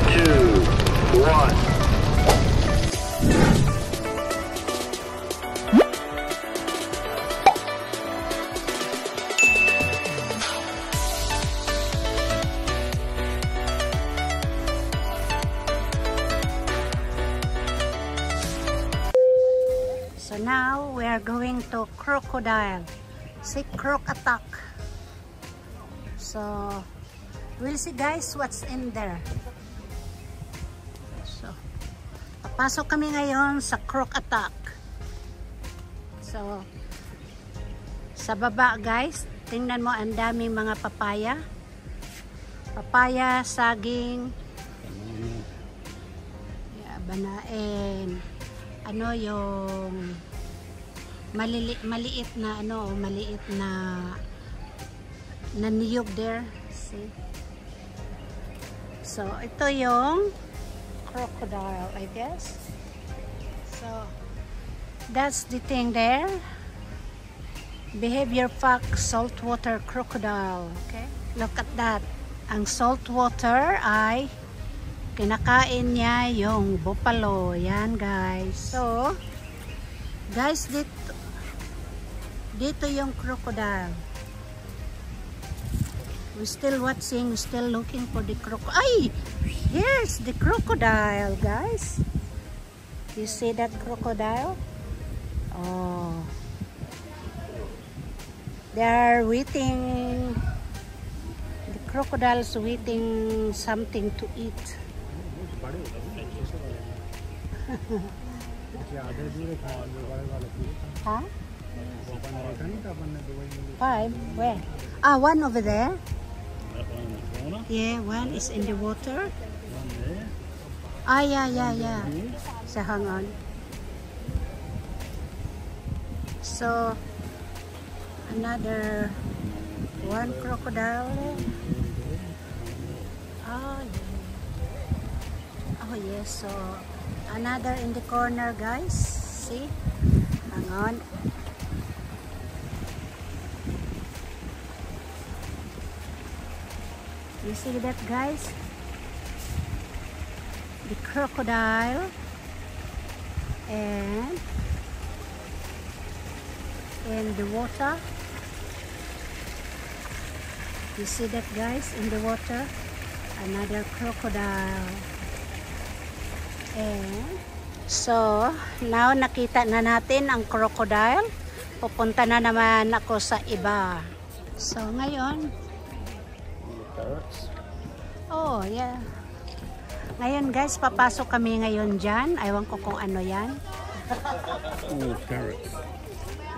2, 1. So now we are going to crocodile. See, croc attack. So we'll see guys what's in there. So papasok kami ngayon sa croc attack. So sa baba guys, tingnan mo ang daming mga papaya. Papaya, saging, banain. Ano yung maliit na maliit na niyog there. See? So ito yung crocodile, I guess. So that's the thing there. Behavior pack saltwater crocodile. Okay? Look at that. Ang saltwater ay kinakain niya yung buffalo. Yan guys. So, guys, dito yung crocodile. We're still watching. We're still looking for the crocodile. Ay! Here's the crocodile, guys. You see that crocodile? Oh. They're waiting. The crocodile's waiting something to eat. Huh? 5? Where? Ah, one over there. Yeah, one is in the water. Ah, yeah. So hang on. So another one crocodile. Oh, yeah. Oh yes, so another in the corner guys. See? Hang on. You see that guys? The crocodile and in the water. You see that guys in the water? Another crocodile. And so now nakita na natin ang crocodile. Pupunta na naman ako sa iba. So ngayon, oh yeah, ngayon guys, papasok kami ngayon dyan. Aywan ko kung ano yan.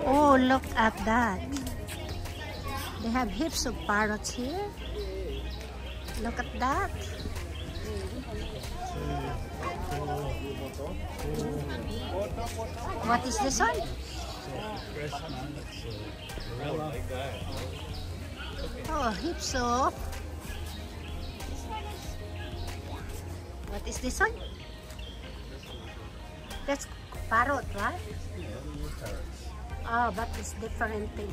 Oh, look at that. They have heaps of parrots here. Look at that. What is this one? Oh, heaps of. What is this one? That's parrot, right? Oh, but it's different thing.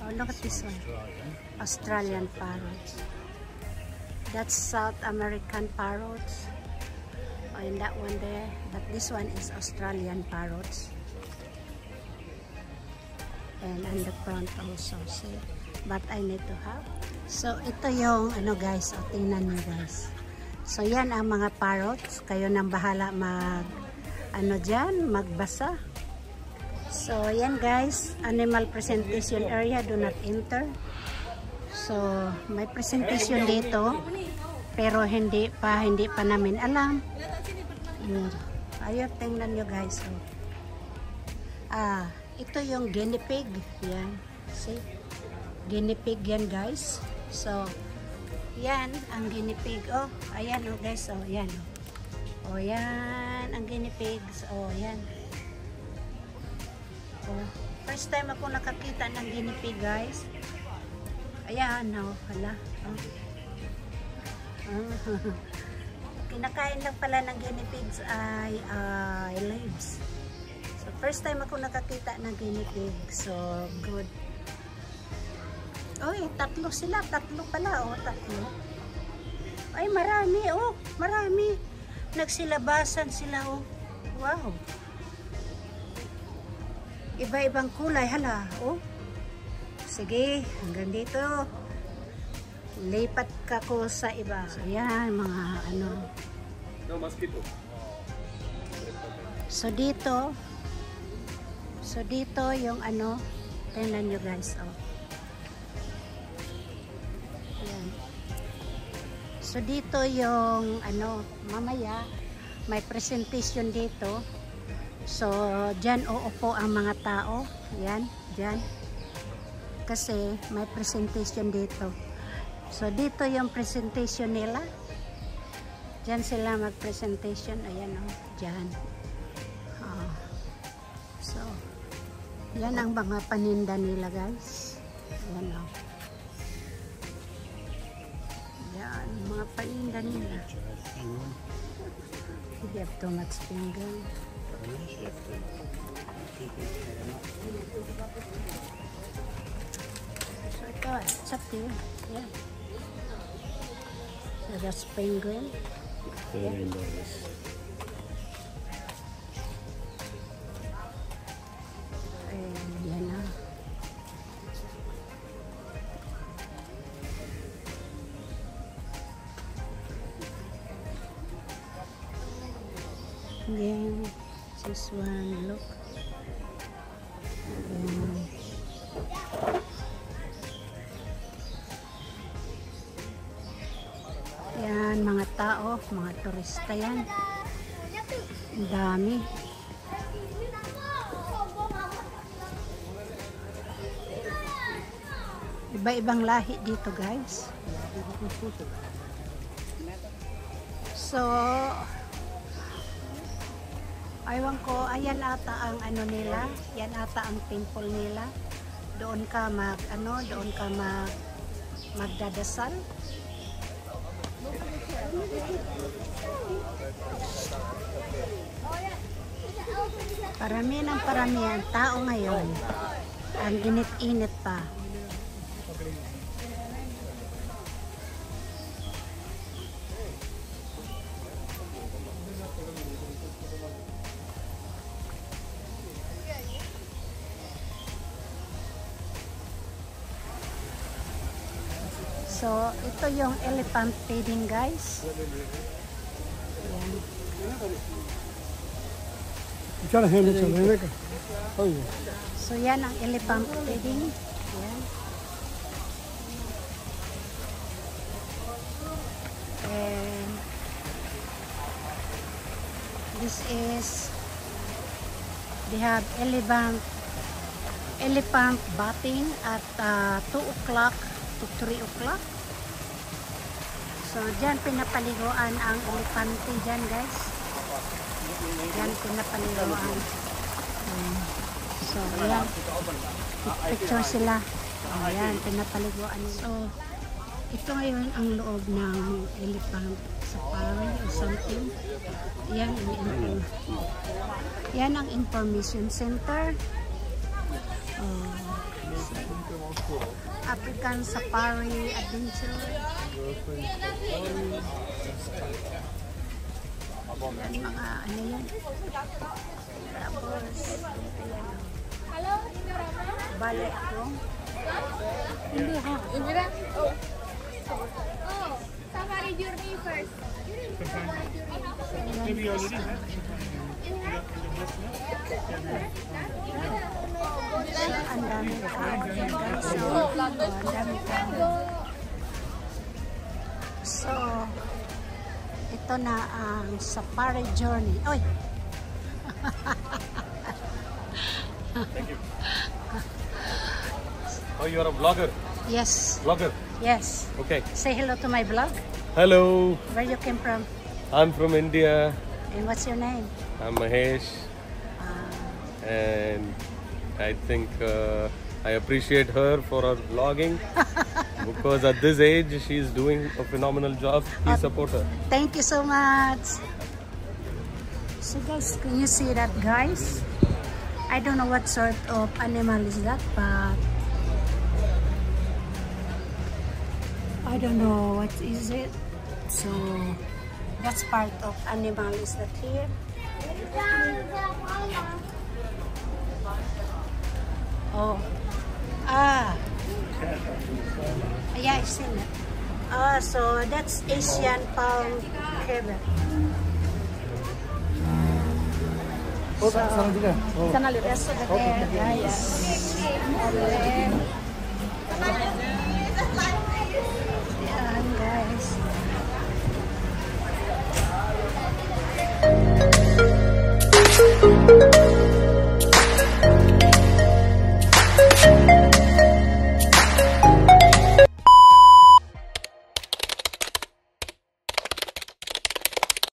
Oh, look at this one. Australian parrots. That's South American parrots. Oh, and that one there. But this one is Australian parrots. And on the front also, see? But I need to have. So, ito yung, ano guys, o, tingnan nyo guys. So, yan ang mga parrots. Kayo nang bahala magbasa. So, yan guys, animal presentation area, do not enter. So, may presentation dito, pero hindi pa namin alam. Ayun, tingnan nyo guys. So, ito yung guinea pig. Yan, see? Guinea pig yan guys. So, yan ang guinea pig. Oh, ayan oh guys. Oh, yan. Oh, yan ang guinea pigs. Oh, yan. Oh, first time ako nakakita ng guinea pig guys. Ayan, oh, hala. Oh. Kinakain lang pala ng guinea pigs ay leaves. So, first time ako nakakita ng guinea pig. So, good. Oh, tatlo sila. Tatlo pala. Oh, tatlo. Ay, marami, oh. Marami. Nagsilabasan sila, oh. Wow. Iba-ibang kulay, hala, oh. Sige, hanggang dito. Lipat ka ko sa iba. Ayan, mga ano. No mosquito. So dito yung ano, tingnan nyo guys, oh. Ayan. So dito yung ano, mamaya may presentation dito. So dyan uupo ang mga tao. Ayan, dyan. Kasi may presentation dito. So dito yung presentation nila. Dyan sila mag-presentation. Ayan, oh, dyan. So, yan ang mga paninda nila guys. Yan o. Yan, mga paninda nila. Hindi have too much finger. So ito, it's up to you. Yan. So that's penguin. $13. Yan na. Then, this one, look. Yan, mga tao, mga turista yan. Ang dami. Iba-ibang lahi dito guys. So, aywan ko, ayan ata ang ano nila, yan ata ang temple nila. Doon ka magdadasal. Parami ng parami ang tao ngayon. Ang init-init pa. So, ito yung elephant feeding guys. Ayan. So, yan ang elephant feeding. Ayan. And this is, they have elephant bathing at 2 o'clock to 3 o'clock. So, dyan pinapaliguan ang elepante dyan guys. Dyan pinapaliguan. So, ayan. Picture sila. Ayan, pinapaliguan. So, ito ngayon ang loob ng elephant safari or something. Yan ang information center. African Safari Adventure. Yan mga ano yan. Tapos, balik ko. Hindi ha. Oh, safari journey first. Maybe you already have. Ang dami guys. So, ito na ang safari journey. Oy! Thank you. Oh, you are a vlogger? Yes. Vlogger? Yes. Okay. Say hello to my vlog. Hello. Where you came from? I'm from India. And what's your name? I'm Mahesh. And I think I appreciate her for her vlogging because at this age she's doing a phenomenal job. Please support her. Thank you so much. So guys, can you see that guys? I don't know what sort of animal is that, but I don't know what is it. So, that's part of animal is that here. Oh. Ah. Yeah, I've seen it. So that's Asian palm carrot. Oh, sana juga. Oh. Sana lihat. Yes, there, guys.